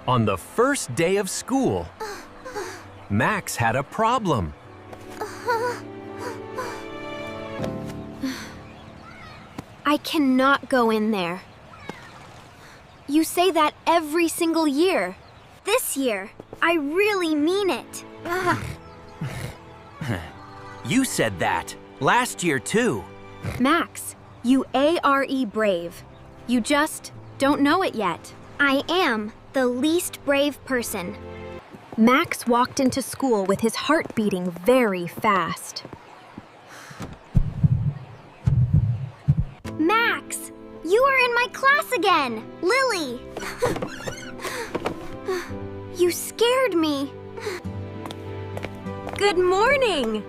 On the first day of school, Max had a problem. I cannot go in there. You say that every single year. This year, I really mean it. You said that last year too. Max, you are brave. You just don't know it yet. I am the least brave person. Max walked into school with his heart beating very fast. Max, you are in my class again! Lily! You scared me. Good morning,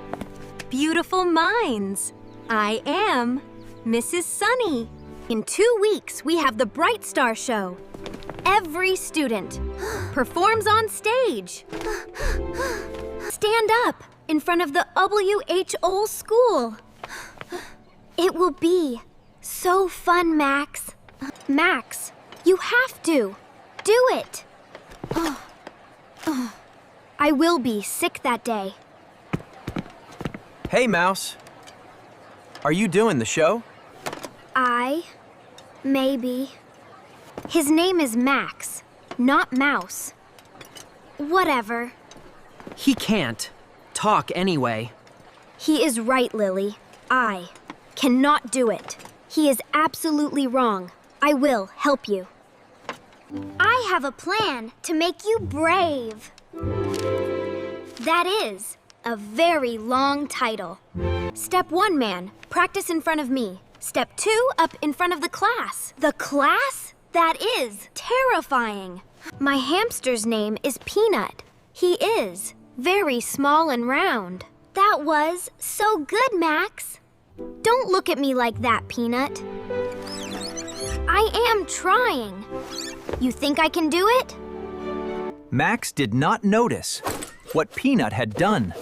beautiful minds. I am Mrs. Sunny. In 2 weeks, we have the Bright Star Show. Every student performs on stage. Stand up in front of the WHO school. It will be so fun, Max. Max, you have to. Do it. I will be sick that day. Hey, Mouse. Are you doing the show? Maybe. His name is Max, not Mouse. Whatever. He can't talk anyway. He is right, Lily. I cannot do it. He is absolutely wrong. I will help you. I have a plan to make you brave. That is a very long title. Step 1, man, practice in front of me. Step 2, up in front of the class. The class? That is terrifying. My hamster's name is Peanut. He is very small and round. That was so good, Max. Don't look at me like that, Peanut. I am trying. You think I can do it? Max did not notice what Peanut had done.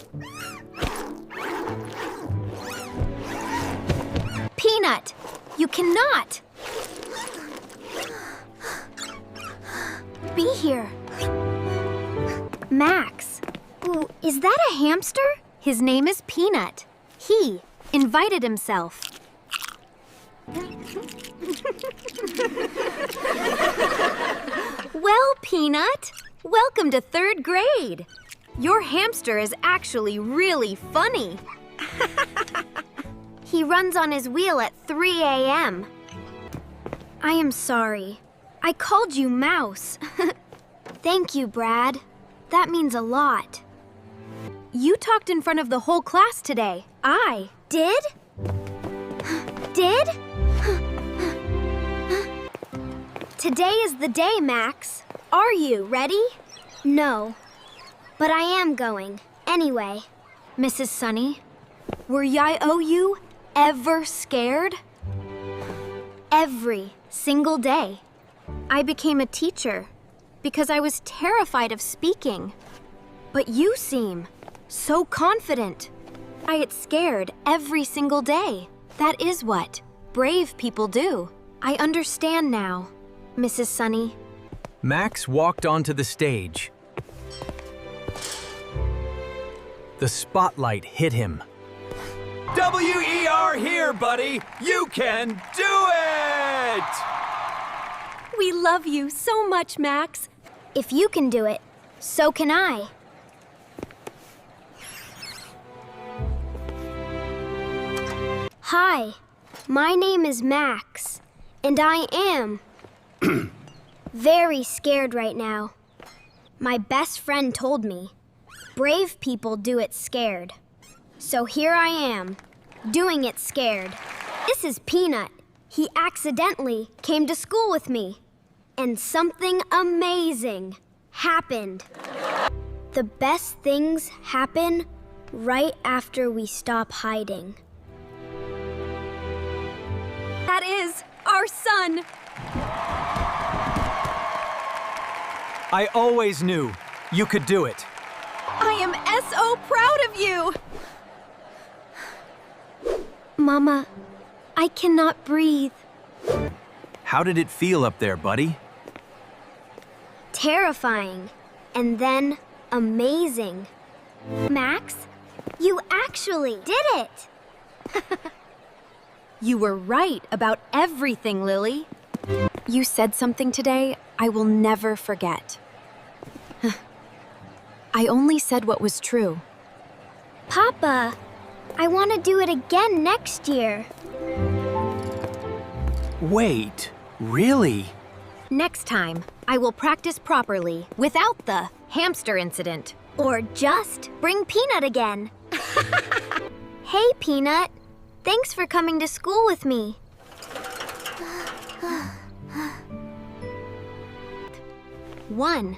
Peanut, you cannot. Be here. Max, ooh, is that a hamster? His name is Peanut. He invited himself. Well, Peanut, welcome to 3rd grade. Your hamster is actually really funny. He runs on his wheel at 3 a.m. I am sorry. I called you Mouse. Thank you, Brad. That means a lot. You talked in front of the whole class today. I did? Did? Today is the day, Max. Are you ready? No, but I am going. Anyway, Mrs. Sunny, were you ever scared? Every single day. I became a teacher because I was terrified of speaking. But you seem so confident. I get scared every single day. That is what brave people do. I understand now, Mrs. Sunny. Max walked onto the stage. The spotlight hit him. WER here, buddy! You can do it! We love you so much, Max. If you can do it, so can I. Hi, my name is Max, and I am very scared right now. My best friend told me, brave people do it scared. So here I am, doing it scared. This is Peanut. He accidentally came to school with me, and something amazing happened. The best things happen right after we stop hiding. That is our son. I always knew you could do it. I am so proud of you. Mama, I cannot breathe. How did it feel up there, buddy? terrifying, and then amazing. Max, you actually did it! You were right about everything, Lily. You said something today I will never forget. I only said what was true. Papa, I want to do it again next year. Wait, really? Next time, I will practice properly without the hamster incident. Or just bring Peanut again. Hey, Peanut. Thanks for coming to school with me. One,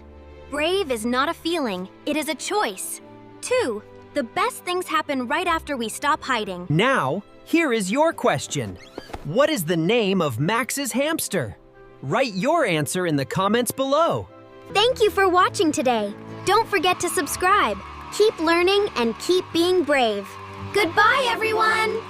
brave is not a feeling, it is a choice. Two, the best things happen right after we stop hiding. Now, here is your question. What is the name of Max's hamster? Write your answer in the comments below. Thank you for watching today. Don't forget to subscribe. Keep learning and keep being brave. Goodbye, everyone!